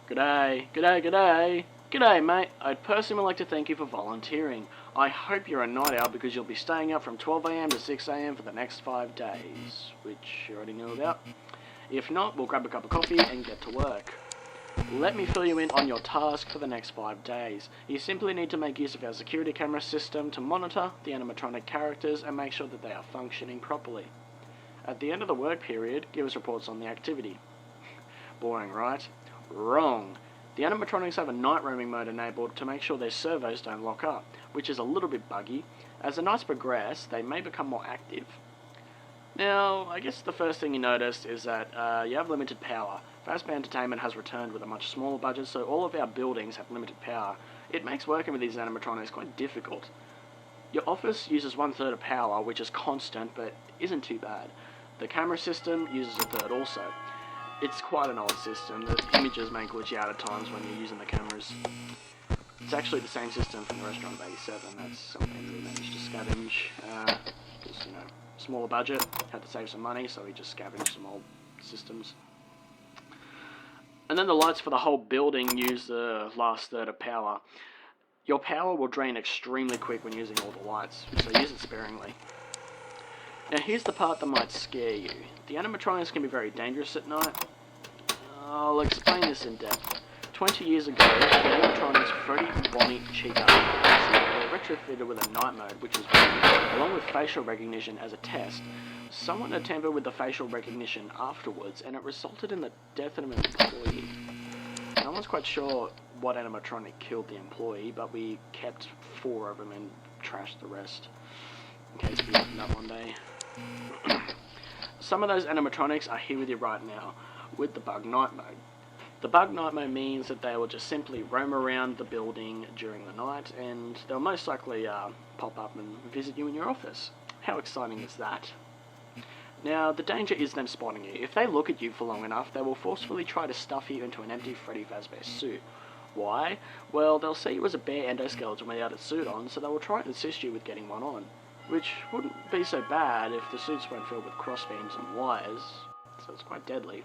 G'day, g'day, g'day. G'day, mate. I'd personally like to thank you for volunteering. I hope you're a night owl because you'll be staying up from 12 AM to 6 AM for the next 5 days, which you already knew about. If not, we'll grab a cup of coffee and get to work. Let me fill you in on your task for the next 5 days. You simply need to make use of our security camera system to monitor the animatronic characters and make sure that they are functioning properly. At the end of the work period, give us reports on the activity. Boring, right? Wrong. The animatronics have a night roaming mode enabled to make sure their servos don't lock up, which is a little bit buggy. As the nights progress, they may become more active. Now, I guess the first thing you notice is that you have limited power. Fazbear Entertainment has returned with a much smaller budget, so all of our buildings have limited power. It makes working with these animatronics quite difficult. Your office uses 1/3 of power, which is constant, but isn't too bad. The camera system uses 1/3 also. It's quite an old system. The images may glitch out at times when you're using the cameras. It's actually the same system from the Restaurant of 87. That's something we managed to scavenge. Because, smaller budget, had to save some money, so we just scavenged some old systems. And then the lights for the whole building use the last third of power. Your power will drain extremely quick when using all the lights, so use it sparingly. Now here's the part that might scare you. The animatronics can be very dangerous at night. I'll explain this in depth. 20 years ago, the animatronics Freddy, Bonnie, Chica, were retrofitted with a night mode, which was weird, along with facial recognition as a test. Someone had tampered with the facial recognition afterwards, and it resulted in the death of an employee. No one's quite sure what animatronic killed the employee, but we kept 4 of them and trashed the rest, in case we open up one day. Some of those animatronics are here with you right now, with the bug night mode. The bug night mode means that they will just simply roam around the building during the night, and they'll most likely pop up and visit you in your office. How exciting is that? Now, the danger is them spotting you. If they look at you for long enough, they will forcefully try to stuff you into an empty Freddy Fazbear suit. Why? Well, they'll see you as a bare endoskeleton without a suit on, so they will try and assist you with getting one on. Which wouldn't be so bad if the suits weren't filled with crossbeams and wires, so it's quite deadly.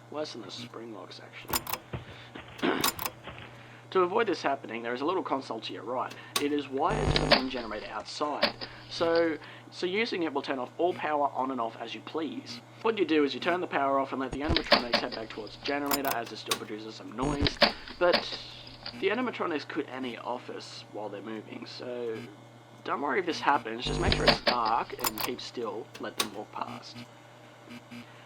Worse than the spring locks, actually. To avoid this happening, there is a little console to your right. It is wired to the main generator outside, so using it will turn off all power on and off as you please. What you do is you turn the power off and let the animatronics head back towards the generator as it still produces some noise, but the animatronics could enter your office while they're moving, so don't worry if this happens, just make sure it's dark and keep still, let them walk past.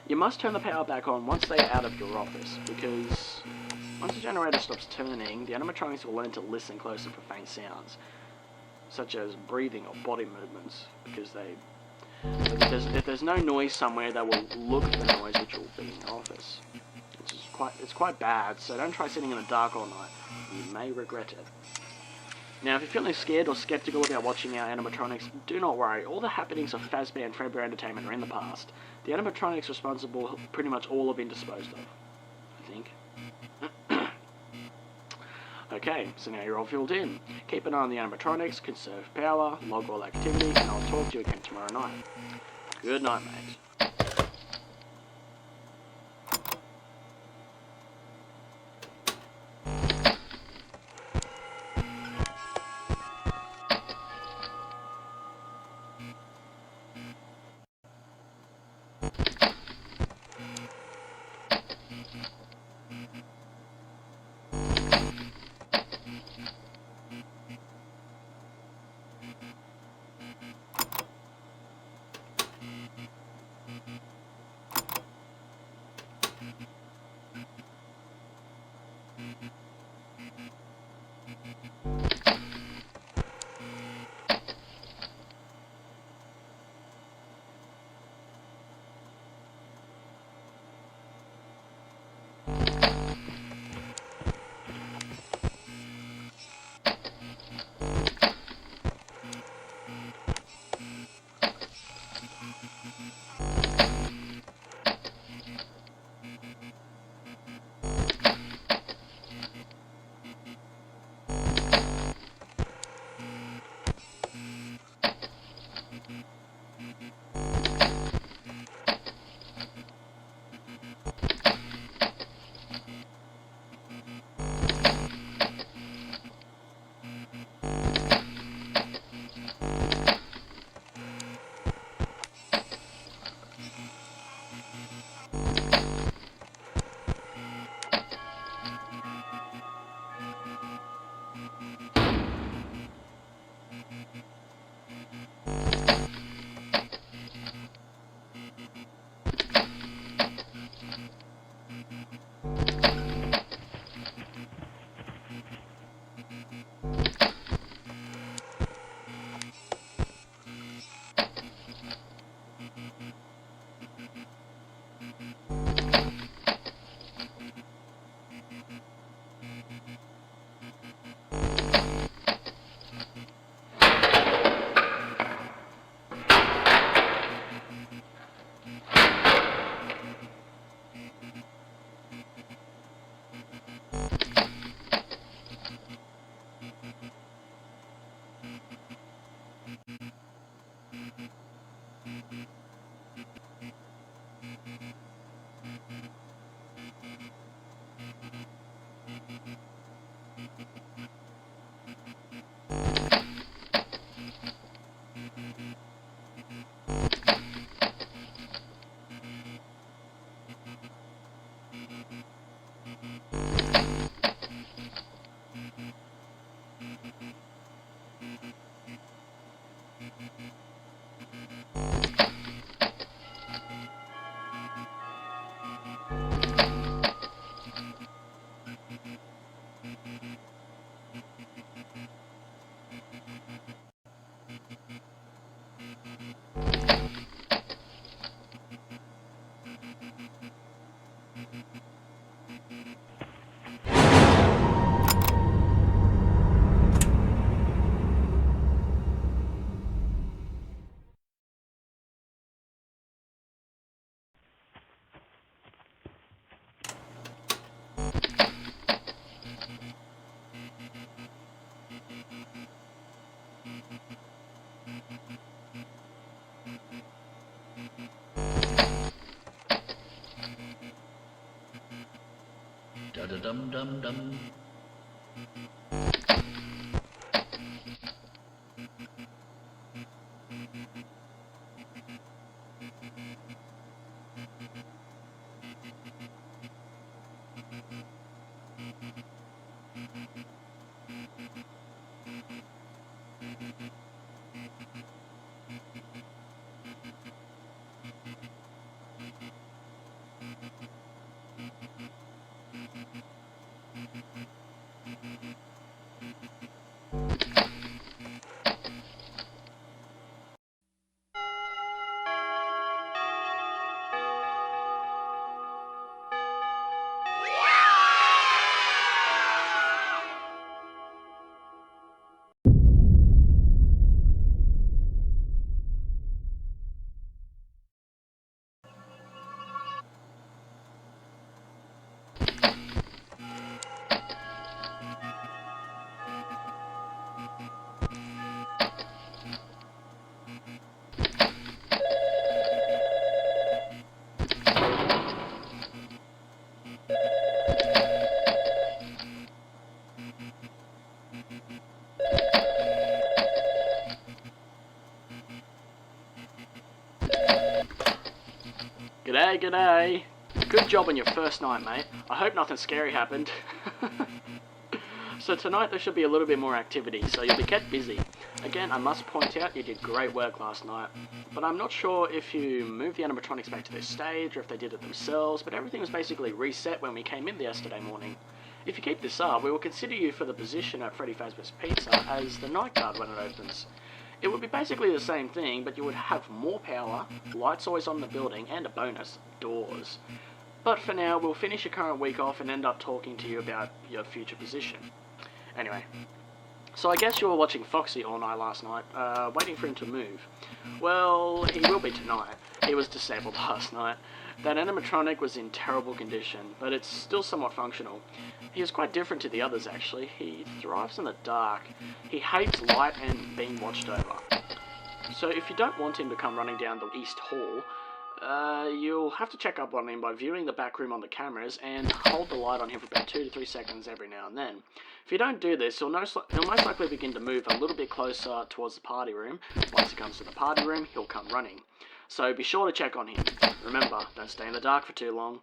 You must turn the power back on once they are out of your office, because once the generator stops turning, the animatronics will learn to listen closer for faint sounds, such as breathing or body movements, because if there's no noise somewhere, they will look for the noise which will be in the office. It's quite bad, so don't try sitting in the dark all night. You may regret it. Now, if you're feeling scared or skeptical about watching our animatronics, do not worry. All the happenings of Fazbear and Fredbear Entertainment are in the past. The animatronics responsible pretty much all have been disposed of, I think. Okay, so now you're all filled in. Keep an eye on the animatronics, conserve power, log all activity, and I'll talk to you again tomorrow night. Good night, mate. Da-da-dum-dum-dum. G'day, g'day. Good job on your first night, mate. I hope nothing scary happened. So tonight there should be a little bit more activity, so you'll be kept busy. Again, I must point out you did great work last night, but I'm not sure if you moved the animatronics back to their stage or if they did it themselves, but everything was basically reset when we came in yesterday morning. If you keep this up, we will consider you for the position at Freddy Fazbear's Pizza as the night guard when it opens. It would be basically the same thing, but you would have more power, lights always on in the building, and a bonus, doors. But for now, we'll finish your current week off and end up talking to you about your future position. Anyway, so I guess you were watching Foxy all night last night, waiting for him to move. Well, he will be tonight. He was disabled last night. That animatronic was in terrible condition, but it's still somewhat functional. He is quite different to the others, actually. He thrives in the dark. He hates light and being watched over. So if you don't want him to come running down the East Hall, you'll have to check up on him by viewing the back room on the cameras and hold the light on him for about 2 to 3 seconds every now and then. If you don't do this, he'll most likely begin to move a little bit closer towards the party room. Once he comes to the party room, he'll come running. So be sure to check on him. Remember, don't stay in the dark for too long.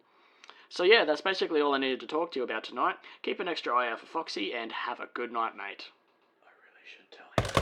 So yeah, that's basically all I needed to talk to you about tonight. Keep an extra eye out for Foxy and have a good night, mate. I really should tell him.